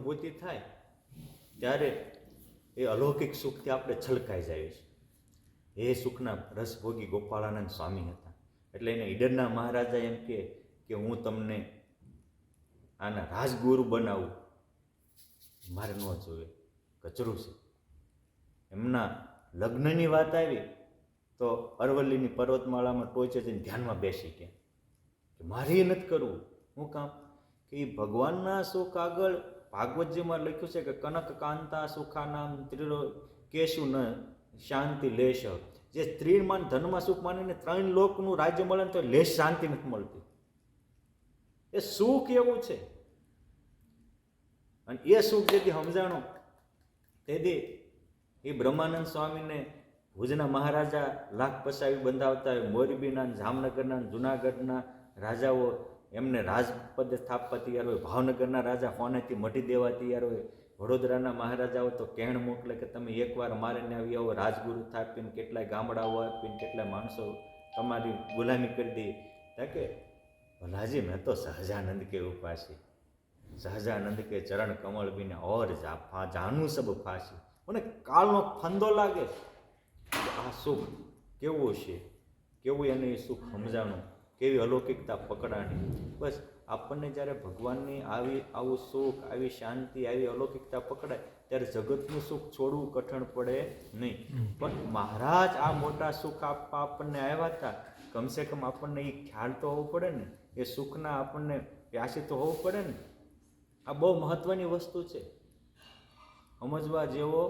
અનુભૂતિ થાય ત્યારે એ અલૌકિક સુખથી આપણે છલકાઈ જાય છે. એ સુખના રસભોગી ગોપાળાનંદ સ્વામી હતા. એટલે એને ઈડરના મહારાજા એમ કે હું તમને આના રાજગુરુ બનાવું, મારે ન જોવે, કચરું છે. એમના લગ્નની વાત આવી તો અરવલ્લીની પર્વતમાળામાં ટોચે જઈને ધ્યાનમાં બેસી ગયા કે મારે એ નથી કરવું. શું કામ? કે એ ભગવાનના સુખ આગળ ભાગવતજીમાં લખ્યું છે કે કનક કાંતા સુખાનામ ત્રિલો કેશુ ન શાંતિ લેશ. જે સ્ત્રીમાં ધનમાં સુખ માનીને 3 લોકનું રાજ્ય મળે ને તો લેશ શાંતિ નથી મળતી. એ સુખ એવું છે. અને એ સુખ જેથી સમજાણું તેથી એ બ્રહ્માનંદ સ્વામીને ભુજના મહારાજા લાખ પસાવી બંધાવતા હોય, મોરબીના, જામનગરના, જુનાગઢના રાજાઓ એમને રાજપદે સ્થાપવા તૈયાર હોય, ભાવનગરના રાજા હોનેથી મઢી દેવા તૈયાર હોય, વડોદરાના મહારાજાઓ તો કહેણ મોકલે કે તમે એકવાર મારીને આવી આવો, રાજગુરુ થાપીને કેટલાય ગામડાઓ આપીને કેટલાય માણસો તમારી ગુલામી કરી દે. કે ભલાજી મેં તો સહજાનંદ કે ઉપાસી, સહજાનંદ કે ચરણ કમળ બીને ઓર જાનું સબ ફાસી. મને કાળનો ફંદો લાગે આ સુખ કેવું છે, કેવું એને એ સુખ સમજાણું, કેવી અલૌકિકતા પકડાણી. બસ આપણને જ્યારે ભગવાનની આવું સુખ, આવી શાંતિ, આવી અલૌકિકતા પકડાય ત્યારે જગતનું સુખ છોડવું કઠણ પડે નહીં. પણ મહારાજ આ મોટા સુખ આપવા આપણને આવ્યા હતા, કમસે કમ આપણને એ ખ્યાલ તો હોવો પડે ને, એ સુખના આપણને પ્યાસી તો હોવું પડે ને. આ બહુ મહત્વની વસ્તુ છે, સમજવા જેવો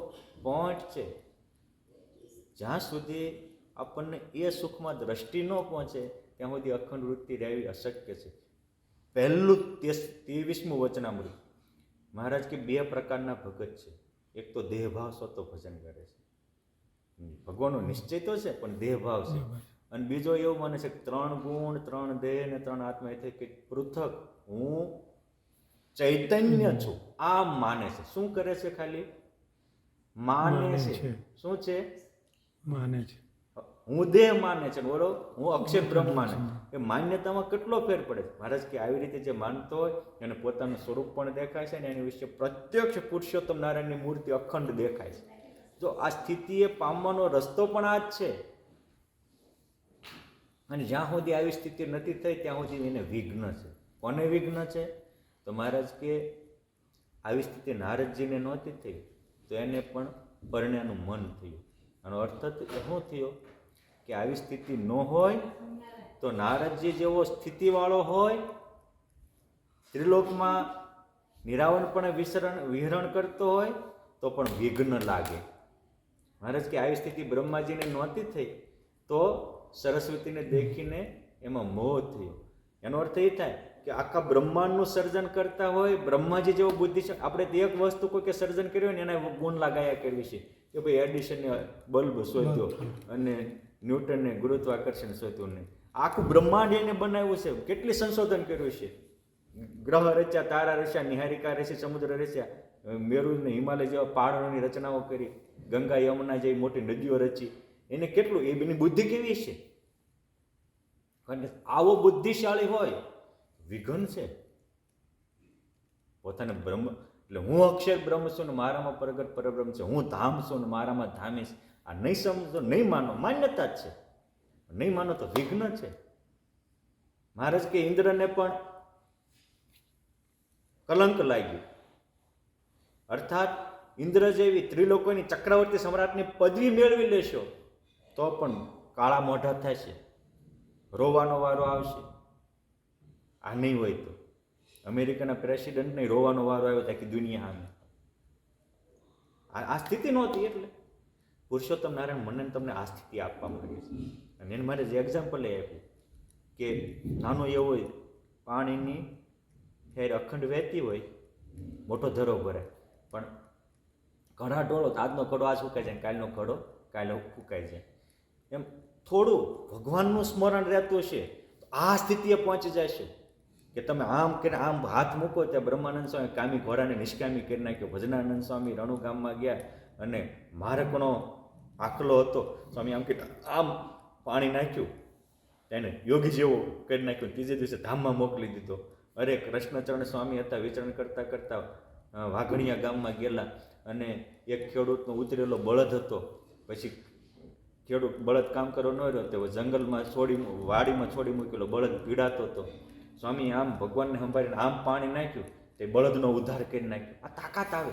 પોઈન્ટ છે. જ્યાં સુધી આપણને એ સુખમાં દ્રષ્ટિ ન પહોંચે ત્યાં સુધી અખંડ વૃત્તિ રહેવી અશક્ય છે. પહેલું 23મું વચનામૃત મહારાજ કે 2 પ્રકારના ભગત છે. એક તો દેહભાવ સ્વતો ભજન કરે છે, ભગવાનનો નિશ્ચય તો છે પણ દેહભાવ છે. અને બીજો એવું માને છે કે 3 ગુણ, 3 દેહ ને 3 આત્મા, એટલે કે પૃથક હું ચૈતન્ય છું, આમ માને છે. શું કરે છે? ખાલી માને છે. શું છે? માને છે. હું દેહ માને છે, બોલો હું અક્ષર બ્રહ્મ માને. એ માન્યતામાં કેટલો ફેર પડે છે. મહારાજ કે આવી રીતે જે માનતો હોય એને પોતાનું સ્વરૂપ પણ દેખાય છે ને એની વિશે પ્રત્યક્ષ પુરુષોત્તમ નારાયણની મૂર્તિ અખંડ દેખાય છે. જો આ સ્થિતિએ પામવાનો રસ્તો પણ આ જ છે. અને જ્યાં સુધી આવી સ્થિતિ નથી થઈ ત્યાં સુધી એને વિઘ્ન છે. કોને વિઘ્ન છે? તો મહારાજ કે આવી સ્થિતિ નારદજીને નહોતી થઈ તો એને પણ પરણ્યાનું મન થયું. આનો અર્થ શું થયો કે આવી સ્થિતિ ન હોય તો નારદજી જેવો સ્થિતિવાળો હોય, ત્રિલોકમાં નિરાવનપણે વિહરણ કરતો હોય તો પણ વિઘ્ન લાગે. મહારાજ કે આવી સ્થિતિ બ્રહ્માજીને નહોતી થઈ તો સરસ્વતીને દેખીને એમાં મોહ થયો. એનો અર્થ એ થાય કે આખા બ્રહ્માંડનું સર્જન કરતા હોય બ્રહ્માજી જેવો બુદ્ધિ છે. આપણે તો એક વસ્તુ કોઈ કે સર્જન કર્યું હોય ને એના ગુણ લાગાયા કરવી છે કે ભાઈ એડિશનને બલ્બ શોધ્યો અને ન્યૂટનને ગુરુત્વાકર્ષણ શોધ્યું ને આખું બ્રહ્માંડ એને બનાવ્યું છે. કેટલી સંશોધન કર્યું છે, ગ્રહ રચ્યા, તારા રચ્યા, નિહારિકા રચી, સમુદ્ર રચ્યા, મેરુ ને હિમાલય જેવા પહાડોની રચનાઓ કરી, ગંગા યમુના જેવી મોટી નદીઓ રચી. એને કેટલું, એ બેની બુદ્ધિ કેવી છે. અને આવો બુદ્ધિશાળી હોય વિઘન છે. પોતાને બ્રહ્મ એટલે હું અક્ષર બ્રહ્મ છું ને મારામાં પ્રગટ પરબ્રહ્મ છે, હું ધામ છું ને મારામાં ધામી છે. આ નહીં સમજો, નહીં માનો, માન્યતા જ છે. નહીં માનો તો વિઘ્ન છે. મહારાજ કે ઇન્દ્રને પણ કલંક લાગ્યું. અર્થાત ઇન્દ્ર જેવી ત્રિલોકોની ચક્રવર્તી સમ્રાટની પદવી મેળવી લેશો તો પણ કાળા મોઢા થશે, રોવાનો વારો આવશે. આ નહીં હોય તો અમેરિકાના પ્રેસિડેન્ટને રોવાનો વારો આવ્યો આખી દુનિયા સામે. આ સ્થિતિ નહોતી. એટલે પુરુષોત્તમ નારાયણ મને તમને આ સ્થિતિ આપવા માંગે છે. અને એને મારે જે એક્ઝામ્પલ આપ્યું કે નાનો એવો હોય પાણીની ફેર અખંડ વહેતી હોય, મોટો ધરો ભરે, પણ ઘણા ઢોળો, આજનો ઘડો આજ ફૂંકાઈ જાય, કાલનો ઘડો કાલે ફૂંકાઈ જાય. એમ થોડું ભગવાનનું સ્મરણ રહેતું છે તો આ સ્થિતિએ પહોંચી જશે કે તમે આમ કરીને આમ હાથ મૂકો ત્યાં બ્રહ્માનંદ સ્વામી કામી ઘોડાને નિષ્કામી કરી નાખ્યો. ભજનાનંદ સ્વામી રણુગામમાં ગયા અને મારકનો આખલો હતો, સ્વામી આમ કે આમ પાણી નાખ્યું, એને યોગી જેવો કરી નાખ્યો. ત્રીજે દિવસે ધામમાં મોકલી દીધો. અરે કૃષ્ણચરણ સ્વામી હતા, વિચરણ કરતા કરતા વાઘણિયા ગામમાં ગયેલા અને એક ખેડૂતનો ઉતરેલો બળદ હતો. પછી ખેડૂત બળદ કામ કરવા ન રહ્યો તો જંગલમાં વાડીમાં છોડી મૂકેલો બળદ પીડાતો હતો. સ્વામી આમ ભગવાનને સંભાળીને આમ પાણી નાખ્યું તે બળદનો ઉદ્ધાર કરી નાખ્યો. આ તાકાત આવે,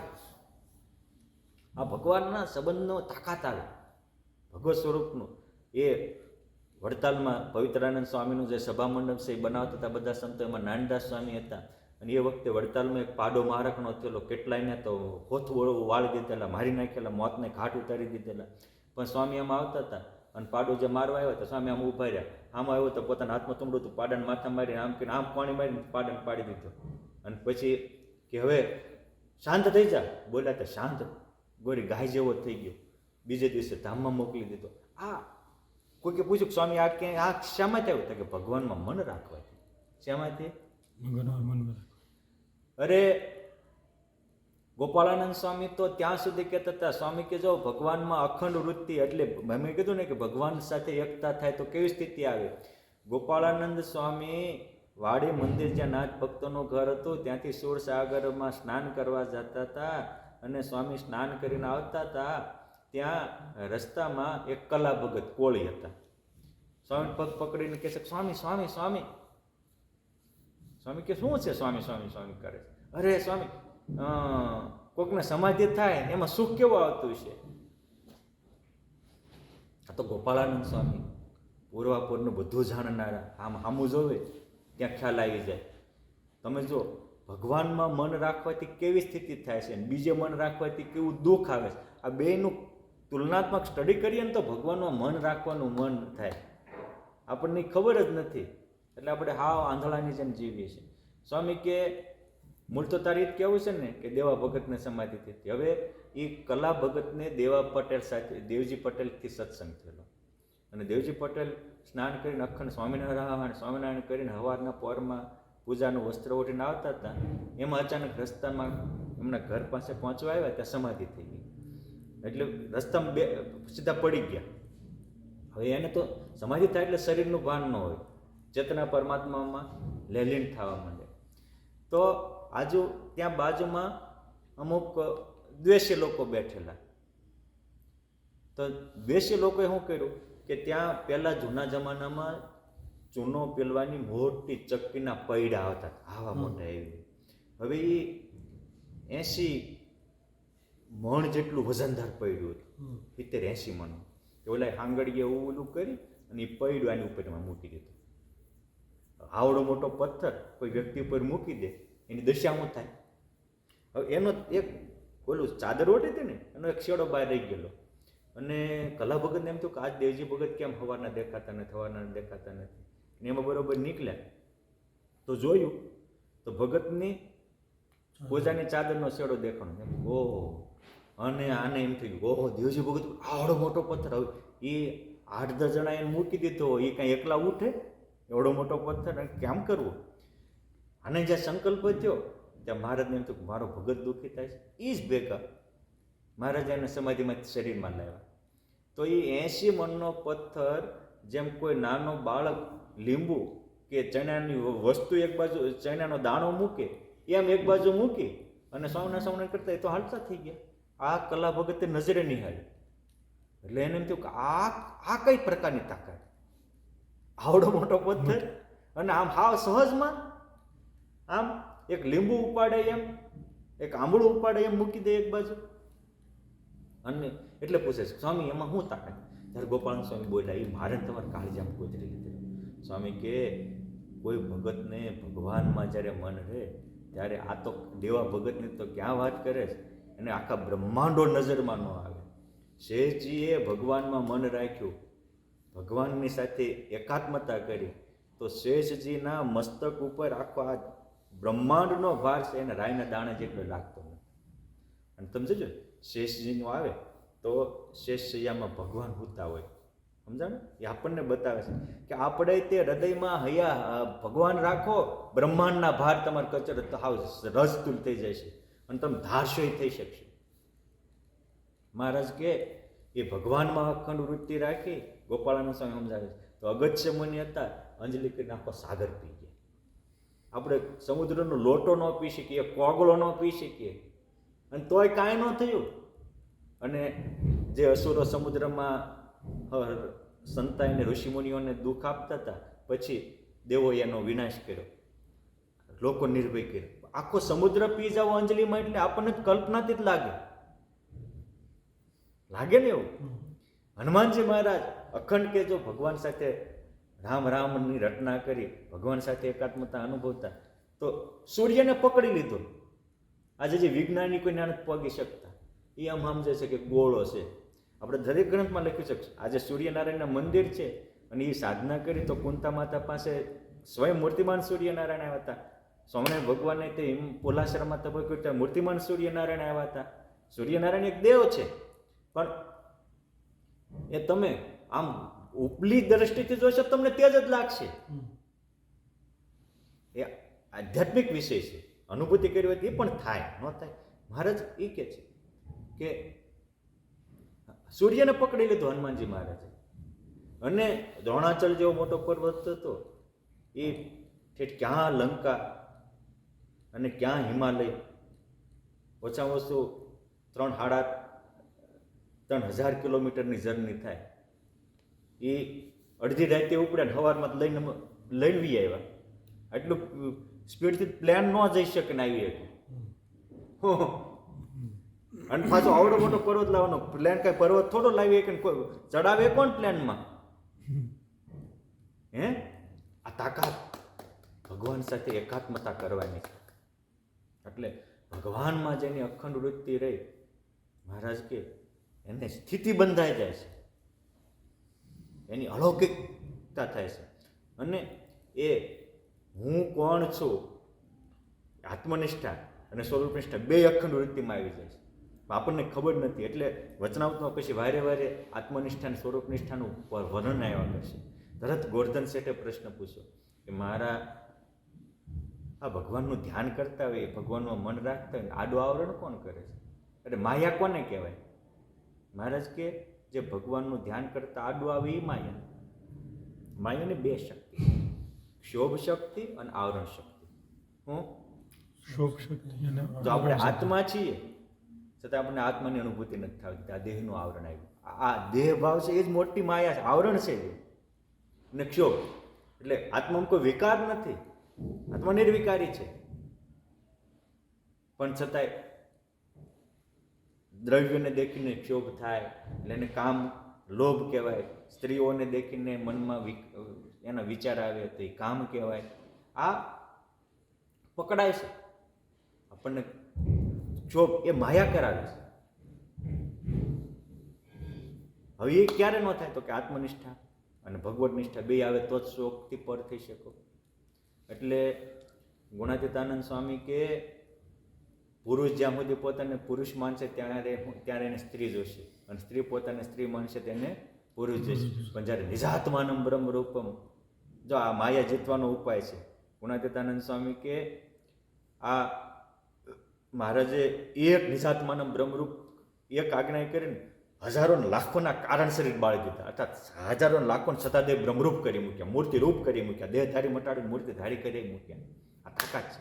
આ ભગવાનના સંબંધનો તાકાત આવે ભગવત સ્વરૂપનું. એ વડતાલમાં પવિત્રાનંદ સ્વામીનું જે સભા મંડપ છે એ બનાવતા હતા બધા સંતો, એમાં નાનદાસ સ્વામી હતા. અને એ વખતે વડતાલમાં એક પાડો મારકનો થયેલો, કેટલાયને તો હોથવળો વાળી દીધેલા, મારી નાખેલા, મોતને ઘાટ ઉતારી દીધેલા. પણ સ્વામી આમાં આવતા હતા અને પાડો જે મારવા આવ્યો હતો, સ્વામી આમ ઉભા રહ્યા, આમ આવ્યો તો પોતાના હાથમાં તુંબડું હતું, પાડાને માથા મારીને આમ કરીને આમ પાણી મારીને પાડાને પાડી દીધો. અને પછી કે હવે શાંત થઈ જા, બોલ્યા તો શાંત, ગોરી ગાય જેવો થઈ ગયો. બીજે દિવસે ધામમાં મોકલી દીધો. આ કોઈકે પૂછ્યું સ્વામી આ ક્યાંય આ શામાંથી આવ્યું? કે ભગવાનમાં મન રાખવાથી. શામાંથી? અરે ગોપાળાનંદ સ્વામી તો ત્યાં સુધી કહેતા હતા, સ્વામી કે જો ભગવાનમાં અખંડ વૃત્તિ, એટલે મેં કીધું ને કે ભગવાન સાથે એકતા થાય તો કેવી સ્થિતિ આવે. ગોપાળાનંદ સ્વામી વાડી મંદિર જ્યાં નાથ ભક્તોનું ઘર હતું ત્યાંથી સુરસાગરમાં સ્નાન કરવા જતા હતા. અને સ્વામી સ્નાન કરીને આવતા હતા, ત્યાં રસ્તામાં એક કલા ભગત કોળી હતા. સ્વામી પગ પકડીને કહે છે સ્વામી સ્વામી સ્વામી. સ્વામી કે શું છે? સ્વામી સ્વામી સ્વામી કરે છે. અરે સ્વામી, કોકને સમાધિ થાય એમાં સુખ કેવું આવતું છે? આ તો ગોપાળાનંદ સ્વામી પૂર્વાપૂરનું બધું જાણનારા, આમ આમું જોવે ત્યાં ખ્યાલ આવી જાય. તમે જો ભગવાનમાં મન રાખવાથી કેવી સ્થિતિ થાય છે, બીજે મન રાખવાથી કેવું દુઃખ આવે છે. આ બેયનું તુલનાત્મક સ્ટડી કરીએ ને તો ભગવાનમાં મન રાખવાનું મન થાય. આપણને ખબર જ નથી એટલે આપણે હાવ આંધળાની જેમ જીવીએ છીએ. સ્વામી કે મૂળ તો તારી જ કહેવું છે ને કે દેવા ભગતને સમાધિ થઈ. હવે એ કલા ભગતને દેવા પટેલ સાથે, દેવજી પટેલથી સત્સંગ થયેલો. અને દેવજી પટેલ સ્નાન કરીને અખંડ સ્વામિનારાયણ કરીને સવારના પોરમાં પૂજાનું વસ્ત્ર ઓઢીને આવતા હતા. એમાં અચાનક રસ્તામાં એમના ઘર પાસે પહોંચવા આવ્યા ત્યાં સમાધિ થઈ ગઈ. એટલે રસ્તામાં સીધા પડી ગયા. હવે એને તો સમાધિ થાય એટલે શરીરનું ભાન ન હોય, ચેતના પરમાત્મામાં લેલીન થવા માંડે. તો ત્યાં બાજુમાં અમુક દ્વેષી લોકો બેઠેલા. તો દ્વેષી લોકોએ શું કર્યું કે ત્યાં પહેલાં જૂના જમાનામાં ચૂનો પીલવાની મોટી ચક્કીના પૈડા આવતા, આવા મોટા એવી. હવે એ 80 મણ જેટલું વજનદાર પૈડું હતું, 70-80 મણ. ઓલા હાંગડીએ ઓલું કરી અને એ પૈડું આની ઉપરમાં મૂકી દીધું. આવડો મોટો પથ્થર કોઈ વ્યક્તિ ઉપર મૂકી દે એની દશા શું થાય? હવે એનો એક ઓલું ચાદર ઓઢી હતી ને એનો એક શેડો બહાર રહી ગયેલો. અને કલા ભગતને એમ થયું કે આજ દેવજી ભગત કેમ સવારના દેખાતા નથી. એમાં બરોબર નીકળ્યા તો જોયું તો ભગતની પૂજાની ચાદરનો શેડો દેખાણો. ઓહો! અને આને એમ થયું ઓહો દેવજી ભગત આવડો મોટો પથ્થર, હવે એ 8-10 જણા એને મૂકી દીધો, એ કાંઈ એકલા ઉઠે? એવડો મોટો પથ્થર કેમ કરવો? આને જ્યાં સંકલ્પ થયો ત્યાં મહારાજને એમ થયું મારો ભગત દુઃખી થાય છે. એ જ ભેગા મહારાજ એને સમાધિમાં શરીરમાં લાવ્યા. તો એ 80 મણનો પથ્થર જેમ કોઈ નાનો બાળક લીંબુ કે ચણાની વસ્તુ એક બાજુ, ચણાનો દાણો મૂકે એમ એક બાજુ મૂકી અને સાવના કરતા એ તો હાલતા થઈ ગયા. આ કલા ભગતે નજરે નહીં હાલી. એટલે એને એમ થયું કે આ કઈ પ્રકારની તાકાત? આવડો મોટો પથ્થર અને આમ હાવ સહજમાં આમ એક લીંબુ ઉપાડે એમ, એક આંબળું ઉપાડે એમ મૂકી દે એક બાજુ. અને એટલે પૂછે છે સ્વામી એમાં શું તાકાત? ત્યારે ગોપાલ સ્વામી બોલ્યા, એ મારે તમારે કાળજામાં કોતરી લીધેલું. સ્વામી કે કોઈ ભગતને ભગવાનમાં જ્યારે મન રહે ત્યારે આ તો દેવા ભગતની તો ક્યાં વાત કરે છે, એને આખા બ્રહ્માંડો નજરમાં ન આવે. શેષજીએ ભગવાનમાં મન રાખ્યું, ભગવાનની સાથે એકાત્મતા કરી તો શેષજીના મસ્તક ઉપર આખો આ બ્રહ્માંડનો ભાર છે એને રાયના દાણા જેટલો લાગતો નથી. અને તમે જોજો શેષજીનું આવે તો શેષશૈયામાં ભગવાન હોતા હોય, સમજાણ? એ આપણને બતાવે છે કે આપણે તે હૃદયમાં હૈયા ભગવાન રાખો, બ્રહ્માંડના ભાર તમારે કચર તો હાવ રસતુલ થઈ જાય છે અને તમે ધારશોય થઈ શકશો. મહારાજ કે એ ભગવાનમાં અખંડ વૃત્તિ રાખી ગોપાળાનંદ સ્વામી સમજાવે છે. તો અગત્ય મુનિ હતા, અંજલિ કરીને આખો સાગર પી ગયા. આપણે સમુદ્રનો લોટો ન પી શકીએ, કોગળો ન પી શકીએ, અને તોય કાંઈ ન થયું. અને જે અસુરો સમુદ્રમાં સંતાઈને ઋષિમુનિઓને દુઃખ આપતા હતા, પછી દેવોએ એનો વિનાશ કર્યો, લોકો નિર્ભય કર્યો. આખો સમુદ્ર પી જાવ અંજલિમાં એટલે આપણને કલ્પનાથી જ લાગે ને એવું. હનુમાનજી મહારાજ અખંડ કે જો ભગવાન સાથે રામ રામની રચના કરી, ભગવાન સાથે એકાત્મતા અનુભવતા, તો સૂર્યને પકડી લીધો. આજે જે વિજ્ઞાની કોઈ નથી પગી શકતા, એ આમ સમજે છે કે ગોળો છે. આપણે દરેક ગ્રંથમાં લખ્યું છે આજે સૂર્યનારાયણના મંદિર છે, અને એ સાધના કરી તો કુંતા માતા પાસે સ્વયં મૂર્તિમાન સૂર્યનારાયણ આવ્યા હતા. સ્વામિનારાયણ ભગવાનને તે પોલાશ્રમમાં તપસ્યા ત્યાં મૂર્તિમાન સૂર્યનારાયણ આવ્યા હતા. સૂર્યનારાયણ એક દેવ છે, પણ એ તમે આમ ઉપલી દ્રષ્ટિથી જોશો તમને તેજ જ લાગશે. એ આધ્યાત્મિક વિષય છે, અનુભૂતિ કરી હોય એ પણ થાય ન થાય. મહારાજ એ કે છે કે સૂર્યને પકડી લીધો હનુમાનજી મહારાજે, અને દ્રોણાચલ જેવો મોટો પર્વત હતો એ ઠેઠ ક્યાં લંકા અને ક્યાં હિમાલય, ઓછામાં ઓછું 3,500 કિલોમીટરની જર્ની થાય. એ અડધી રાતે ઉપડ્યા ને સવારમાં લઈને આવ્યા. એટલું સ્પીડથી પ્લેન ન જઈ શકે ને આવી શકે. અને પાછો આવડો મોટો પર્વત લાવવાનો, પ્લેન કઈ પર્વત થોડો લાવી કે ચડાવે કોણ પ્લેનમાં? હે, આ તાકાત ભગવાન સાથે એકાત્મતા કરવાની છે. એટલે ભગવાનમાં જેની અખંડ વૃત્તિ રહી, મહારાજ કે એને સ્થિતિ બંધાઈ જાય છે, એની અલૌકિકતા થાય છે. અને એ હું કોણ છું, આત્મનિષ્ઠા અને સ્વરૂપનિષ્ઠા બે અખંડ વૃત્તિમાં આવી જાય છે. આપણને ખબર નથી. એટલે વચનાવતમાં પછી વારે વારે આત્મનિષ્ઠા અને સ્વરૂપનિષ્ઠાનું વર્ણન આવ્યા કરશે. તરત ગોર્ધન શેઠે પ્રશ્ન પૂછ્યો કે મારા આ ભગવાનનું ધ્યાન કરતા હોય, ભગવાનનું મન રાખતા હોય, આડું આવરણ કોણ કરે છે? એટલે માયા કોને કહેવાય? મહારાજ કે જે ભગવાનનું ધ્યાન કરતા આડું આવે એ માયા. માયાને બે શક્તિ, ક્ષોભ શક્તિ અને આવરણ શક્તિ. હું શોભ શક્તિ અને જો આપણે આત્મા છીએ છતાં આપણને આત્માની અનુભૂતિ નથી થતી. આ દેહનું આવરણ આવ્યું, આ દેહ ભાવ છે એ જ મોટી માયા છે, આવરણ છે એ. અને ક્ષોભ એટલે આત્મામાં કોઈ વિકાર નથી, આત્મા નિર્વિકારી છે. પણ છતાંય દ્રવ્યને દેખીને ક્ષોભ થાય એટલે એને કામ, લોભ કહેવાય. સ્ત્રીઓને દેખીને મનમાં એના વિચાર આવે તો એ કામ કહેવાય. આ પકડાય છે આપણને. ક્ષોભ એ માયા કરાવે છે. હવે એ ક્યારે ન થાય તો કે આત્મનિષ્ઠા અને ભગવદ નિષ્ઠા બે આવે તો જ શોકથી પર થઈ શકો. એટલે ગુણાતીતાનંદ સ્વામી કે પુરુષ જ્યાં સુધી પોતાને પુરુષ માનશે ત્યારે એને સ્ત્રી જોશે, અને સ્ત્રી પોતાને સ્ત્રી માનશે તેને પુરુષ જોશે. પણ જ્યારે નિજાત્માનમ બ્રહ્મ રૂપમ, જો આ માયા જીતવાનો ઉપાય છે. ગુણાતીતાનંદ સ્વામી કે આ મહારાજે એક નિજાત્માનમ બ્રહ્મરૂપ એક આજ્ઞા કરીને હજારો લાખોના કારણ શરીર બાળી દીધા, અર્થાત હજારો લાખો છતાં દેહ બ્રહ્મરૂપ કરી મૂક્યા, મૂર્તિ રૂપ કરી મૂક્યા, દેહધારી મટાડી મૂર્તિ ધારી કરી મૂક્યા. આ તાકાત છે.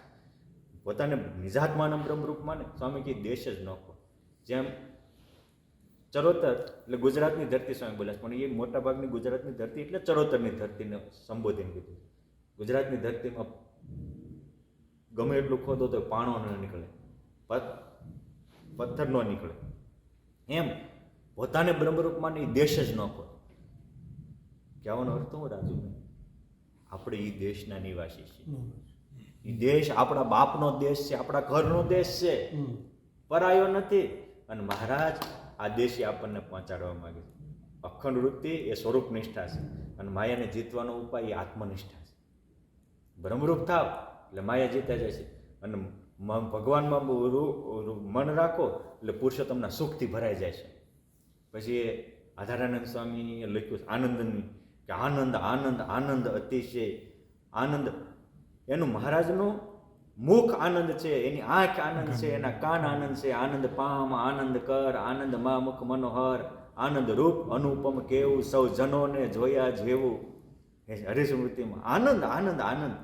પોતાને નિજાત્માનમ બ્રહ્મરૂપ માને. સ્વામી કે દેશ જ નોખો. જેમ ચરોતર એટલે ગુજરાતની ધરતી સ્વામી બોલ્યા, પણ એ મોટા ભાગની ગુજરાતની ધરતી એટલે ચરોતરની ધરતીને સંબોધીને કીધું. ગુજરાતની ધરતીમાં ગમે એટલું ખોદો તો પાણો ન નીકળે, પથ્થર ન નીકળે. એમ પોતાને બ્રહ્મરૂપમાં એ દેશ જ ન ખો. કહેવાનો અર્થ હું રાજુભાઈ, આપણે એ દેશના નિવાસી છીએ. એ દેશ આપણા બાપનો દેશ છે, આપણા ઘરનો દેશ છે, પરાયો નથી. અને મહારાજ આ દેશી આપણને પહોંચાડવા માંગે છે. અખંડ વૃત્તિ એ સ્વરૂપ નિષ્ઠા છે, અને માયાને જીતવાનો ઉપાય એ આત્મનિષ્ઠા છે. બ્રહ્મરૂપ થાવ એટલે માયા જીતા જાય છે. અને ભગવાનમાં મન રાખો એટલે પુરુષોત્તમના સુખથી ભરાઈ જાય છે. પછી એ આધારાનંદ સ્વામીએ લખ્યું આનંદની કે આનંદ આનંદ આનંદ અતિશય આનંદ. એનું મહારાજનું મુખ આનંદ છે, એની આંખ આનંદ છે, એના કાન આનંદ છે. આનંદ પામ, આનંદ કર, આનંદ મા મુખ મનોહર, આનંદ રૂપ અનુપમ કેવું, સૌ જનોને જોયા જેવું. હરિસ્મૃતિમાં આનંદ આનંદ આનંદ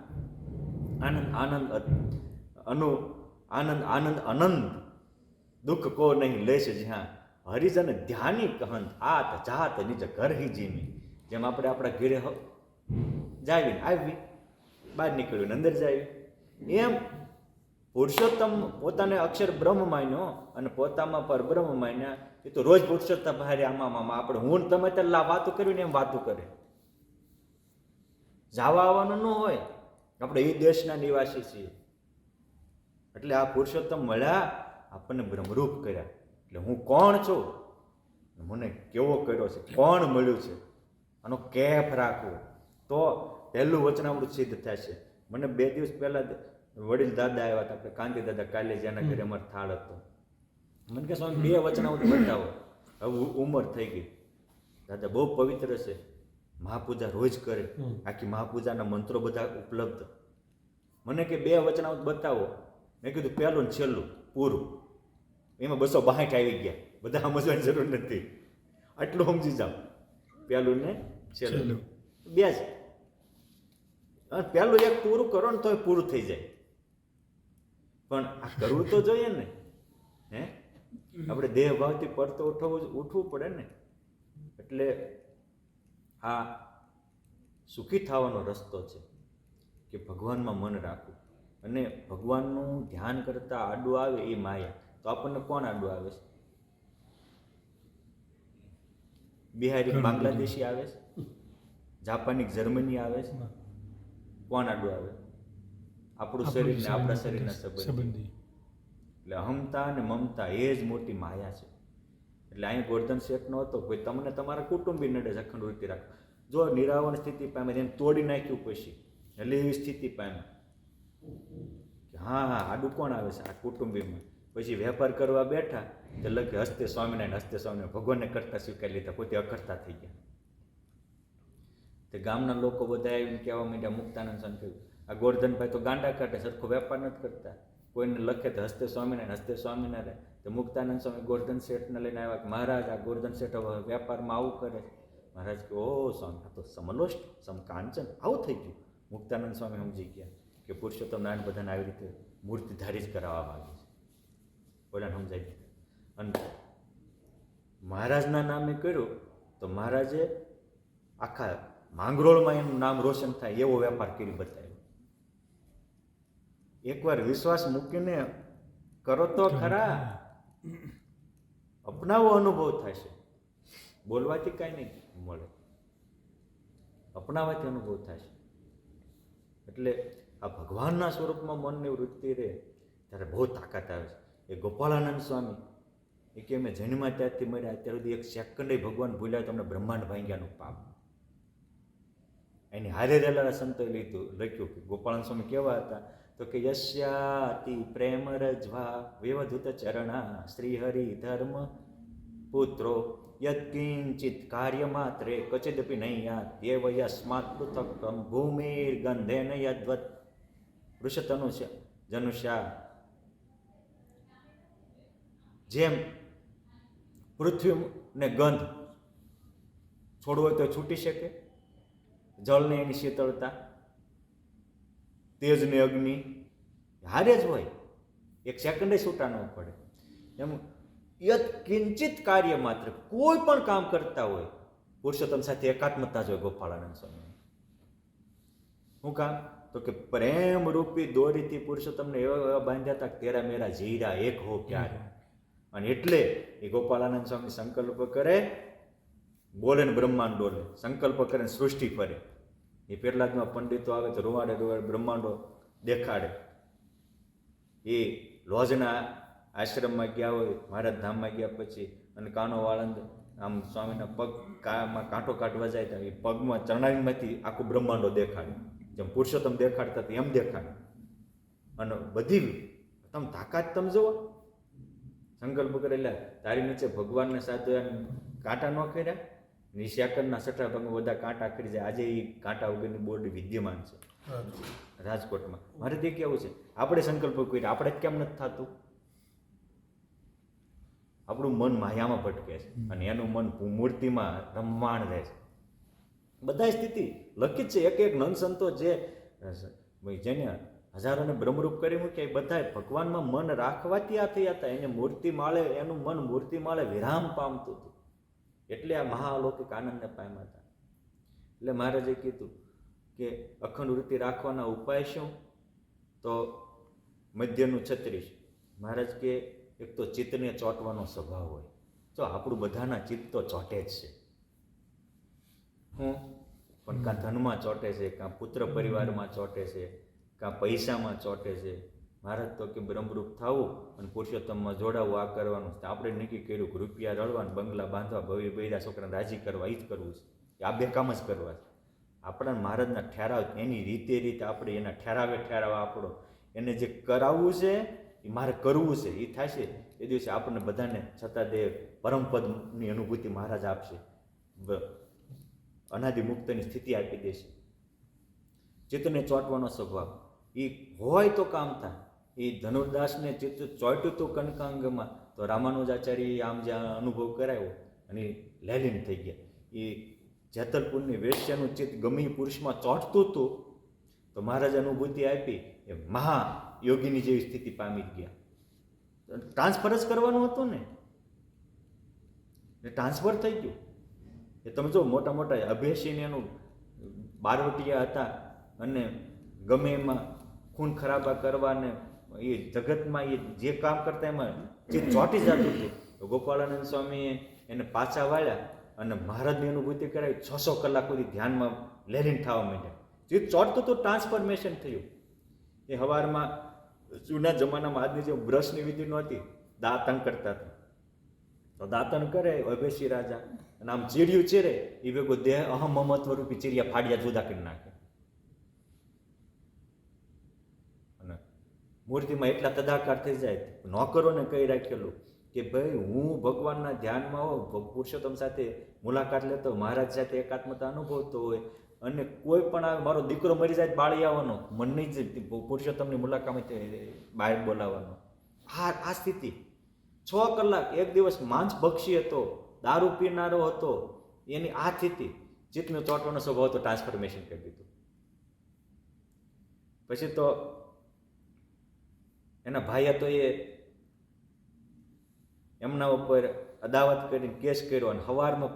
આનંદ આનંદ અનુ આનંદ આનંદ અનંત દુઃખ કો નહીં લેશ જ્યાં હરિજન ધ્યાની કહંત આત જાત નિજ ઘર હી જીમી. જેમ આપણે આપણા ઘરે જાવી આવી બહાર નીકળ્યું ને અંદર જાવી, એમ પુરુષોત્તમ પોતાને અક્ષર બ્રહ્મ માન્યો અને પોતામાં પરબ્રહ્મ માન્યા. એ તો રોજ પુરુષોત્તમ ભારે આમાં આપણે હું ને તમે તો વાતો કરવી ને એમ વાતો કરે. જવા આવવાનું ન હોય, આપણે એ દેશના નિવાસી છીએ. એટલે આ પુરુષોત્તમ મળ્યા, આપણને બ્રહ્મરૂપ કર્યા. એટલે હું કોણ છું, મને કેવો કર્યો છે, કોણ મળ્યું છે, આનો કેફ રાખવો તો પહેલું વચનામૃત સિદ્ધ થશે. મને 2 દિવસ પહેલા વડીલ દાદા આવ્યા હતા, આપણે કાંતિ દાદા કાલે જેના ઘરે અમારે થાળ હતો. મને કે સ્વામી 2 વચનામૃત બતાવો. હવે ઉંમર થઈ ગઈ. દાદા બહુ પવિત્ર છે, મહાપૂજા રોજ કરે, આખી મહાપૂજાના મંત્રો બધા ઉપલબ્ધ. મને કે 2 વચનામૃત બતાવો. મેં કીધું પહેલું ને છેલ્લું પૂરું. એમાં 262 આવી ગયા. બધા સમજવાની જરૂર નથી, આટલું સમજી જાઓ. પહેલું ને છેલ્લું 2 જ. પહેલું એક પૂરું કરો ને તોય પૂરું થઈ જાય. પણ આ કરવું તો જોઈએ ને. હે આપણે દેહ ભાવથી પડતો ઉઠવું પડે ને. એટલે આ સુખી થવાનો રસ્તો છે કે ભગવાનમાં મન રાખવું. અને ભગવાનનું ધ્યાન કરતા આડું આવે એ માયા. તો આપણને કોણ આડું આવે છે? બિહારી બાંગ્લાદેશી આવે છે, જાપાની જર્મની આવે છે. કોણ આડું આવે? આપણું શરીર ને આપણા શરીરના સંબંધી. એટલે અહમતા અને મમતા એ જ મોટી માયા છે. એટલે અહીં ગોર્ધન શેઠનો હતો, કોઈ તમને તમારા કુટુંબી નડે છે, અખંડ વૃત્તિ રાખો. જો નિરાવરણ સ્થિતિ પામે એને તોડી નાખ્યું પછી, એટલે એવી સ્થિતિ પામે કે હા આડું કોણ આવે છે? આ કુટુંબીમાં. પછી વેપાર કરવા બેઠા તો લખે હસ્તે સ્વામિનારાયણ, હસ્તે સ્વામિનારાયણ. ભગવાનને કરતા સ્વીકારી લીધા, પોતે અકર્તા થઈ ગયા. તે ગામના લોકો બધા આવીને કહેવા માંડ્યા, મુક્તાનંદ સ્વામી કહ્યું આ ગોરધનભાઈ તો ગાંડા કાઢે, સરખો વેપાર નથી કરતા. કોઈને લખે તો હસ્તે સ્વામિનારાયણ, હસ્તે સ્વામિનારાયણ. તો મુક્તાનંદ સ્વામી ગોરધન શેઠને લઈને આવ્યા કે મહારાજ આ ગોરધન શેઠ વેપારમાં આવું કરે. મહારાજ કે ઓ સ્વામી આ તો સમલોષ્ટ સમકાંચન આવું થઈ ગયું. મુક્તાનંદ સ્વામી સમજી ગયા કે પુરુષોત્તમ નારાયણ બધાને આવી રીતે મૂર્તિધારી જ કરાવવા માંગે છે. બોલાને સમજાઈ દીધા. અને મહારાજના નામે કર્યું તો મહારાજે આખા માંગરોળમાં એનું નામ રોશન થાય એવો વેપાર કરી બતાવ્યો. એકવાર વિશ્વાસ મૂકીને કરો તો ખરા, અપનાવો અનુભવ થશે. બોલવાથી કાંઈ નહીં મળે, અપનાવવાથી અનુભવ થશે. એટલે આ ભગવાનના સ્વરૂપમાં મનની વૃત્તિ રહે ત્યારે બહુ તાકાત આવે છે. એ ગોપાળાનંદ સ્વામી એ કે અમે જન્મા ત્યારથી મળ્યા અત્યાર સુધી એક સેકન્ડે ભગવાન ભૂલ્યા તો અમને બ્રહ્માંડ ભાંગ્યાનું પાપ. એની હારે રહેલા સંતોએ લખ્યું કે ગોપાળાનંદ સ્વામી કેવા હતા તો કે યસ્યાતિ પ્રેમ રજ્વા વેવધૂત ચરણા શ્રીહરિ ધર્મ પુત્રો યત્કિંચિત કાર્ય માત્રે કચિદપી નૈયાત દેવ યસ્માત પૃથક્કમ ભૂમિર ગંધેન યદ્વત વૃષતનુષ્ય જનુષ્યા. જેમ પૃથ્વીને ગંધ છોડવો હોય તો છૂટી શકે, જળને એની શીતળતા, તેજને અગ્નિ હારે જ હોય, એક સેકન્ડે છૂટા ન પડે. એમ યત કિંચિત કાર્ય માત્ર કોઈ પણ કામ કરતા હોય પુરુષોત્તમ સાથે એકાત્મતા જ હોય ગોપાળાનંદ સ્વામી. શું કામ? તો કે પ્રેમ રૂપી દોરીથી પુરુષોત્તમને એવા બાંધ્યા હતા તેરા મેરા જીરા એક હો ક્યારે. અને એટલે એ ગોપાળાનંદ સ્વામી સંકલ્પ કરે, બોલે ને બ્રહ્માંડ ડોલે, સંકલ્પ કરે ને સૃષ્ટિ ફરે. એ પેટલાદમાં પંડિતો આવે તો રૂવાડે રૂવાડે બ્રહ્માંડો દેખાડે. એ લોજના આશ્રમમાં ગયા હોય, મહારાજ ધામમાં ગયા પછી અને કાનો વાળંદ આમ સ્વામીના પગમાં કાંટો કાઢવા જાય તો એ પગમાં ચરણાવીમાંથી આખું બ્રહ્માંડો દેખાડે. જેમ પુરુષોત્તમ દેખાડતા હતા એમ દેખાડે. અને બધી તમે તાકાત તમે જુઓ. સંકલ્પ કરેલા તારી નીચે ભગવાનને સાધ્યા કાંટા ન કર્યા, નિશાકરના છઠ્ઠા ભાગમાં બધા કાંટા કરી જાય. આજે એ કાંટા વગરની બોર્ડ વિદ્યમાન છે રાજકોટમાં. મારે તે કેવું છે, આપણે સંકલ્પ કર્યા, આપણે જ કેમ નથી થતું? આપણું મન માયામાં ભટકે છે અને એનું મન મૂર્તિમાં રમવાણ રહે છે. બધા સ્થિતિ લખી જ છે. એક એક નંદ સંતો જેને હજારોને બ્રહ્મરૂપ કરી મૂક્યા. એ બધાએ ભગવાનમાં મન રાખવાથી આ થયા હતા. એને મૂર્તિ માળે, એનું મન મૂર્તિ માળે વિરામ પામતું હતું. એટલે આ મહાઅલૌકિક આનંદને પામ્યા હતા. એટલે મહારાજે કીધું કે અખંડ વૃત્તિ રાખવાના ઉપાય શું? તો મધ્યનું 36. મહારાજ કે એક તો ચિત્તને ચોંટવાનો સ્વભાવ હોય. જો આપણું બધાના ચિત્ત તો ચોંટે જ છે. પણ કાં ધનમાં ચોંટે છે, કાં પુત્ર પરિવારમાં ચોંટે છે, કાં પૈસામાં ચોંટે છે. મહારાજ તો કે બ્રહ્મરૂપ થવું અને પુરુષોત્તમમાં જોડાવવું, આ કરવાનું. આપણે નક્કી કર્યું કે રૂપિયા રળવા, બંગલા બાંધવા, ભવ્ય બૈરા છોકરાને રાજી કરવા, એ જ કરવું છે. આ બે કામ જ કરવા છે. આપણા મહારાજના ઠેરાવ, એની રીતે આપણે એના ઠેરાવ આપણો એને જે કરાવવું છે એ મારે કરવું છે, એ થાય છે. એ દિવસે આપણને બધાને છતાં દેવ પરમપદની અનુભૂતિ મહારાજ આપશે, અનાદિ મુક્તની સ્થિતિ આપી દેશે. ચિત્તને ચોંટવાનો સ્વભાવ એ હોય તો કામ થાય. એ ધનુર્દાસને ચિત્ત ચોંટ્યું હતું કનકાંગમાં, તો રામાનુજાચાર્યએ આમ જ્યાં અનુભવ કરાવ્યો અને લેલીન થઈ ગયા. એ જેતલપુરની વેશ્યાનું ચિત્ત ગમે પુરુષમાં ચોંટતું હતું, તો મહારાજ અનુભૂતિ આપી એ મહાયોગીની જેવી સ્થિતિ પામી ગયા. ટ્રાન્સફર જ કરવાનું હતું ને, ટ્રાન્સફર થઈ ગયું. એ તમે જો મોટા મોટા અભ્યાસીને એનું બારવટિયા હતા અને ગમે એમાં ખૂન ખરાબા કરવાને એ જગતમાં એ જે કામ કરતા એમાં જે ચોંટી જતું હતું. તો ગોપાળાનંદ સ્વામીએ એને પાછા વાળ્યા અને મહારાજની અનુભૂતિ કરાવી. 600 કલાક સુધી ધ્યાનમાં લેલીન થવા માંડ્યા. જે ચોંટતું તો ટ્રાન્સફોર્મેશન થયું. એ સવારમાં જૂના જમાનામાં આજની જે બ્રશની વિધિ નહોતી, દાંતણ કરતા હતા. તો દાંતણ કરે અભેશી રાજા અને આમ ચીડિયું ચીરે એ ભેગો દેહ અહમ મમત્વ રૂપી ચીરિયા ફાડિયા જુદા કરી નાખે. અને મૂર્તિમાં એટલા તદાકાર થઈ જાય. નોકરોને કહી રાખેલું કે ભાઈ હું ભગવાનના ધ્યાનમાં હોઉં, પુરુષોત્તમ સાથે મુલાકાત લેતો, મહારાજ સાથે એકાત્મતા અનુભવતો હોય અને કોઈ પણ આવે, મારો દીકરો મરી જાય બાળી આવવાનો, મનની જ પુરુષોત્તમની મુલાકાત બહાર બોલાવવાનો. આ સ્થિતિ 6 કલાક એક દિવસ માંસ ભક્ષી હતો, દારૂ પીનારો હતો, એની આ સ્થિતિ ચિત્તનો ચોંટવાનો સ્વભાવ તો ટ્રાન્સફોર્મેશન કરી દીધું. પછી તો એના ભાઈએ તો એમના ઉપર અદાવત કરીને કેસ કર્યો અને સવારમાં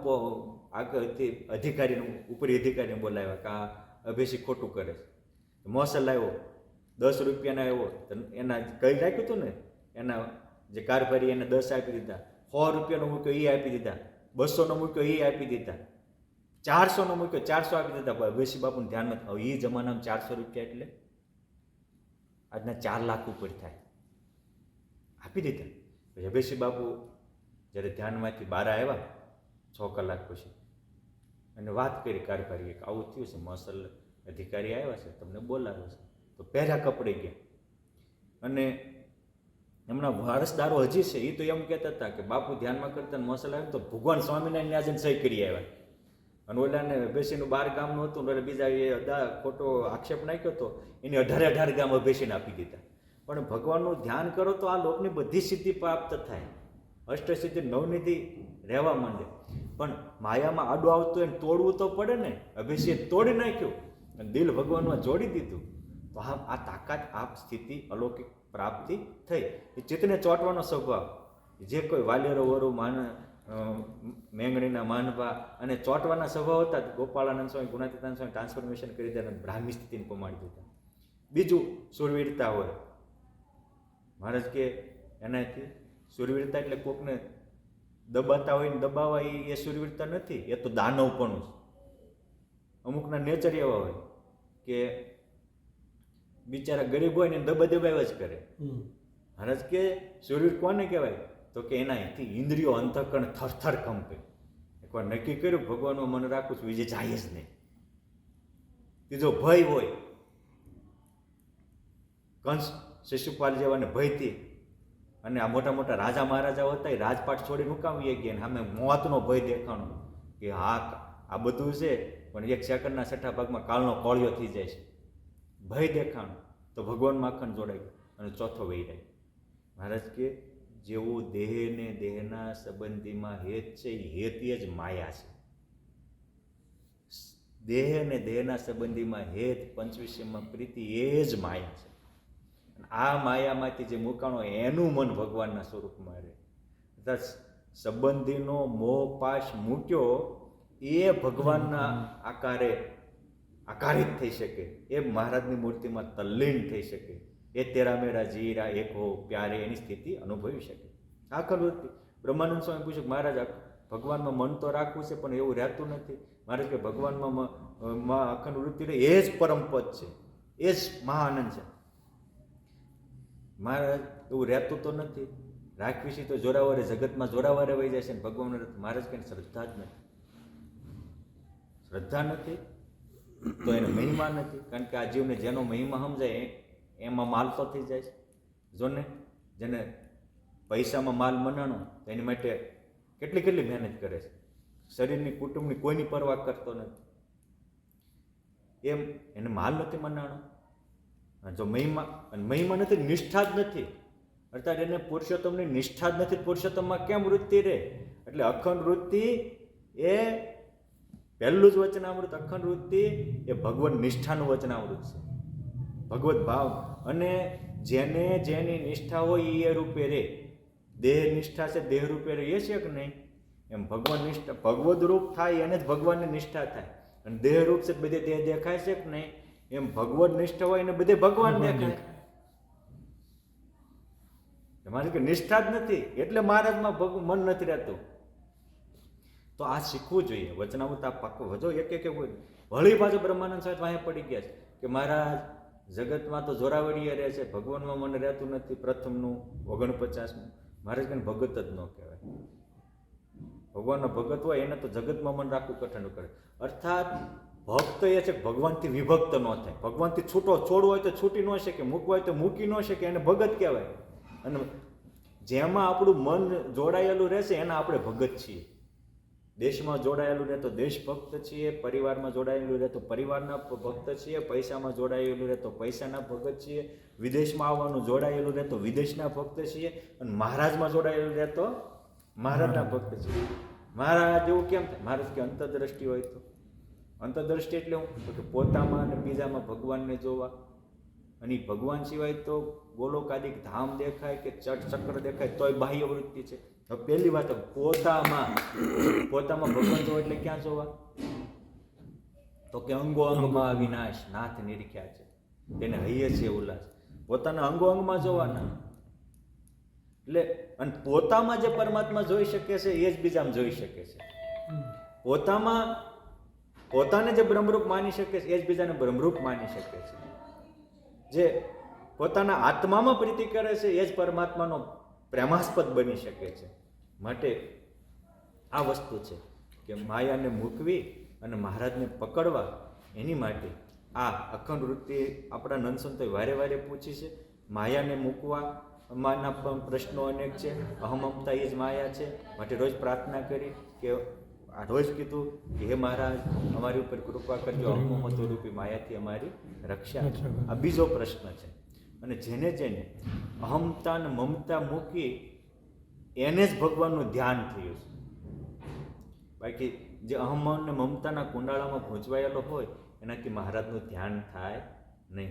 આગળથી અધિકારીને, ઉપરી અધિકારીને બોલાવ્યા કે આ અભિષેક ખોટું કરે છે. મોસલ આવ્યો, 10 રૂપિયાના આવ્યો, એના કઈ રાખ્યું હતું ને, એના જે કારભારી એને 10 આપી દીધા, 100 રૂપિયાનો મૂક્યો એ આપી દીધા, 200નો મૂક્યો એ આપી દીધા, 400નો મૂક્યો 400 આપી દીધા. અભિષેક બાપુને ધ્યાનમાં થયું એ જમાનામાં 400 રૂપિયા એટલે આજના 4 લાખ ઉપર થાય, આપી દીધા. પછી અભિષેક બાપુ જ્યારે ધ્યાનમાંથી બહાર આવ્યા 6 કલાક પછી અને વાત કરી કારભારીએ કે આવું થયું છે, મસલ અધિકારી આવ્યા છે, તમને બોલાવે છે. તો પહેરા કપડી ગયા અને એમના વારસદારો હજી છે એ તો એમ કહેતા હતા કે બાપુ ધ્યાનમાં કરતા મસલ આવ્યું તો ભગવાન સ્વામિનારાયણ ન્યાજન સહી કરી આવ્યા. અને ઓલાને અભેસીનું 12 ગામનું હતું, એટલે બીજા એ ખોટો આક્ષેપ નાખ્યો હતો, એને 18 ગામ અભેસીને આપી દીધા. પણ ભગવાનનું ધ્યાન કરો તો આ લોકની બધી સિદ્ધિ પ્રાપ્ત થાય, અષ્ટસિદ્ધિ નવનિધિ રહેવા માંડે. પણ માયામાં આડું આવતું એને તોડવું તો પડે ને. અભિષેક તોડી નાખ્યું અને દિલ ભગવાનમાં જોડી દીધું. તો આ તાકાત, આ સ્થિતિ અલૌકિક પ્રાપ્તિ થઈ. એ ચિત્તને ચોંટવાનો સ્વભાવ, જે કોઈ વાલિયરો વરુ મેંગણીના માનવા અને ચોંટવાના સ્વભાવ હતા. ગોપાળાનંદ સ્વામી, ગુણાતીતાનંદ સ્વામી ટ્રાન્સફોર્મેશન કરી દીધા અને બ્રાહ્મી સ્થિતિને પમાડી દીધા. બીજું સુરવીરતા હોય. મહારાજ કે એનાથી સુરવીરતા એટલે કોકને દબાતા હોય ને દબાવવા, એ સુરવીરતા નથી, એ તો દાનવપણું છે. અમુકના નેચર એવા હોય કે બિચારા ગરીબ હોય ને દબાવ્યા જ કરે. મહારાજ કે સુરવીર કોને કહેવાય? તો કે એનાથી ઇન્દ્રિયો અંતઃકરણ થરથર કંપે. એકવાર નક્કી કર્યું ભગવાનનું મન રાખું છું, બીજે જાય જ નહીં. ત્રીજો ભય હોય. કંસ, શિશુપાલ જેવાને ભયથી, અને આ મોટા મોટા રાજા મહારાજાઓ હતા એ રાજપાટ છોડીને મુકાવી ગયા ને સામે મોતનો ભય દેખાણો કે હા આ બધું છે પણ 1 સેકન્ડના 6 ભાગમાં કાળનો કોળિયો થઈ જાય છે. ભય દેખાણો તો ભગવાનમાં અખંડ જોડાય. અને ચોથો વૈરાગ. મહારાજ કે જેવું દેહને દેહના સંબંધીમાં હેત છે, એ હેત જ માયા છે. દેહ અને દેહના સંબંધીમાં હેત, પંચવિષયમાં પ્રીતિ, એ જ માયા છે. આ માયામાંથી જે મુકાણો એનું મન ભગવાનના સ્વરૂપમાં રહે. અર્થાત સંબંધીનો મોહ પાશ મૂક્યો એ ભગવાનના આકારિત થઈ શકે, એ મહારાજની મૂર્તિમાં તલ્લીન થઈ શકે, એ તેરા મેરા જીરા એક હો પ્યારે એની સ્થિતિ અનુભવી શકે. આખર વૃત્તિ બ્રહ્માનંદ સ્વામી પૂછ્યું કે મહારાજ ભગવાનમાં મન તો રાખવું છે પણ એવું રહેતું નથી. મહારાજ કે ભગવાનમાં અખંડ વૃત્તિ રહે એ જ પરમ પદ છે, એ જ મહાઆનંદ છે. મહારાજ એવું રહેતું તો નથી, રાખવી છે તો જોરાવરે જગતમાં જોરાવરે વહી જાય છે ને ભગવાન મહારાજ કઈ શ્રદ્ધા જ નથી. શ્રદ્ધા નથી તો એને મહિમા નથી, કારણ કે આ જીવને જેનો મહિમા સમજાય એમાં માલ તો થઈ જાય છે. જોને જેને પૈસામાં માલ મનાણો તો એની માટે કેટલી મહેનત કરે છે, શરીરની કુટુંબની કોઈની પરવા કરતો નથી. એમ એને માલ નથી મનાણો. જો મહિમા નથી, નિષ્ઠા જ નથી, અર્થાત એને પુરુષોત્તમની નિષ્ઠા જ નથી. પુરુષોત્તમમાં કેમ વૃત્તિ રહે? એટલે અખંડ વૃત્તિ એ પહેલું જ વચનામૃત. અખંડ વૃત્તિ એ ભગવન નિષ્ઠાનું વચનામૃત છે, ભગવત ભાવ. અને જેને જેની નિષ્ઠા હોય એ રૂપે રે. દેહ નિષ્ઠા છે, દેહ રૂપે રહે છે કે નહીં? એમ ભગવાન નિષ્ઠા ભગવદ રૂપ થાય એને જ ભગવાનની નિષ્ઠા થાય. અને દેહ રૂપ છે બધે દેહ દેખાય છે કે નહીં? એમ ભગવદ નિષ્ઠા હોય એને બધે ભગવાન દેખાય. મારે કે નિષ્ઠા જ નથી એટલે મહારાજમાં મન નથી રહેતું. તો આ શીખવું જોઈએ. વચનામૃત આ પાકું હજો એક વળી પાછો બ્રહ્માનંદ સ્વામી વાંહે પડી ગયા છે કે મહારાજ જગતમાં તો જોરાવરીએ રહે છે, ભગવાનમાં મન રહેતું નથી. પ્રથમનું 49મું મહારાજ કઈ ભગત જ ન કહેવાય. ભગવાનનો ભગત હોય એને તો જગતમાં મન રાખવું કઠણ કરે. અર્થાત ભક્ત એ છે કે ભગવાનથી વિભક્ત ન થાય. ભગવાનથી છોડવો હોય તો છૂટી ન શકે, મૂકવો હોય તો મૂકી ન શકે, એને ભગત કહેવાય. અને જેમાં આપણું મન જોડાયેલું રહેશે એના આપણે ભગત છીએ. દેશમાં જોડાયેલું રહે તો દેશભક્ત છીએ, પરિવારમાં જોડાયેલું રહે તો પરિવારના ભક્ત છીએ, પૈસામાં જોડાયેલું રહે તો પૈસાના ભગત છીએ, વિદેશમાં આવવાનું જોડાયેલું રહે તો વિદેશના ભક્ત છીએ, અને મહારાજમાં જોડાયેલું રહે તો મહારાજના ભક્ત છીએ. મહારાજ એવું કેમ થાય? મહારાજ કે અંતરદ્રષ્ટિ હોય તો. અંતરદ્રષ્ટિ એટલે હું કે પોતામાં અને બીજામાં ભગવાનને જોવા. અને ભગવાન સિવાય તો ગોલોકાદિક ધામ દેખાય કે ચક્ર દેખાય તોય બાહ્ય વૃત્તિ છે. હવે પહેલી વાત પોતામાં ભગવાન જોવા એટલે ક્યાં જોવા? તો કે અંગો અંગમાં વિનાશ નાથ નિરીખ્યા છે, તેને હૈયે છે ઉલ્લાસ. પોતાના અંગો અંગમાં જોવાના. એટલે અને પોતામાં જે પરમાત્મા જોઈ શકે છે એ જ બીજામાં જોઈ શકે છે. પોતાને જે બ્રહ્મરૂપ માની શકે છે એ જ બીજાને બ્રહ્મરૂપ માની શકે છે. જે પોતાના આત્મામાં પ્રીતિ કરે છે એ જ પરમાત્માનો પ્રેમાસ્પદ બની શકે છે. માટે આ વસ્તુ છે કે માયાને મૂકવી અને મહારાજને પકડવા, એની માટે આ અખંડ વૃત્તિ આપણા નંદસંતોએ વારે વારે પૂછી છે. માયાને મૂકવા માના પણ પ્રશ્નો અનેક છે. અહમમતા એ જ માયા છે. માટે રોજ પ્રાર્થના કરી કે આ રોજ કીધું કે હે મહારાજ અમારી ઉપર કૃપા કરજો, અહમમતો રૂપી માયાથી અમારી રક્ષા. આ બીજો પ્રશ્ન છે. અને જેને અહમતા અને મમતા મૂકી એને જ ભગવાનનું ધ્યાન થયું છે. બાકી જે અહમ અને મમતાના કુંડાળામાં ભૂંચવાયેલો હોય એનાથી મહારાજનું ધ્યાન થાય નહીં.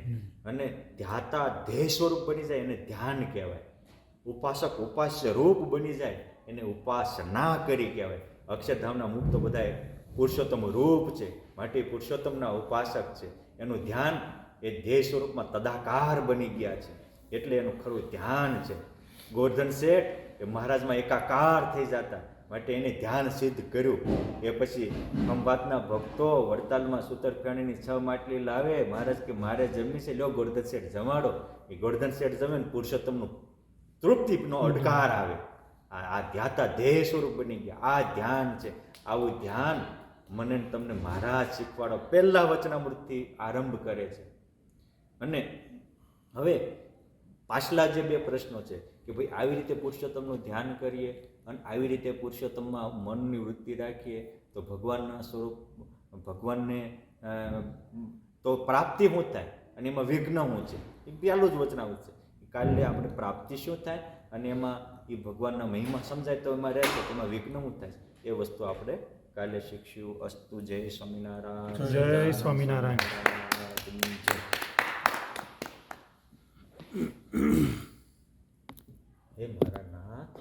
અને ધ્યાતા ધ્યેય સ્વરૂપ બની જાય એને ધ્યાન કહેવાય. ઉપાસક ઉપાસ્ય રૂપ બની જાય એને ઉપાસના કરી કહેવાય. અક્ષરધામના મુક્તો બધા પુરુષોત્તમ રૂપ છે, માટે પુરુષોત્તમના ઉપાસક છે. એનું ધ્યાન એ ધ્યેય સ્વરૂપમાં તદાકાર બની ગયા છે, એટલે એનું ખરું ધ્યાન છે. ગોરધન શેઠ એ મહારાજમાં એકાકાર થઈ જતા, માટે એને ધ્યાન સિદ્ધ કર્યું. એ પછી ખંભાતના ભક્તો વડતાલમાં સૂતરફેણીની 6 માટલી લાવે. મહારાજ કે મારે જમી છે, લ્યો ગોરધન શેઠ જમાડો. એ ગોરધન શેઠ જમે ને પુરુષોત્તમનું તૃપ્તિનો અડકાર આવે. આ ધ્યાતા ધ્યેય સ્વરૂપ બની ગયા. આ ધ્યાન છે. આવું ધ્યાન મને તમને મહારાજ શીખવાડો. પહેલા વચનામૃતથી આરંભ કરે છે. અને હવે પાછલા જે 2 પ્રશ્નો છે કે ભાઈ આવી રીતે પુરુષોત્તમનું ધ્યાન કરીએ અને આવી રીતે પુરુષોત્તમમાં મનની વૃત્તિ રાખીએ તો ભગવાનના સ્વરૂપ ભગવાનને તો પ્રાપ્તિ શું થાય અને એમાં વિઘ્ન શું છે એ પહેલું જ વચનામૃત છે. કાલે આપણે પ્રાપ્તિ શું થાય અને એમાં એ ભગવાનના મહિમા સમજાય તો એમાં રહેશે, એમાં વિઘ્ન શું થાય એ વસ્તુ આપણે કાલે શીખશું. અસ્તુ. જય સ્વામિનારાયણ. જય સ્વામિનારાયણ. હે મારા નાથ,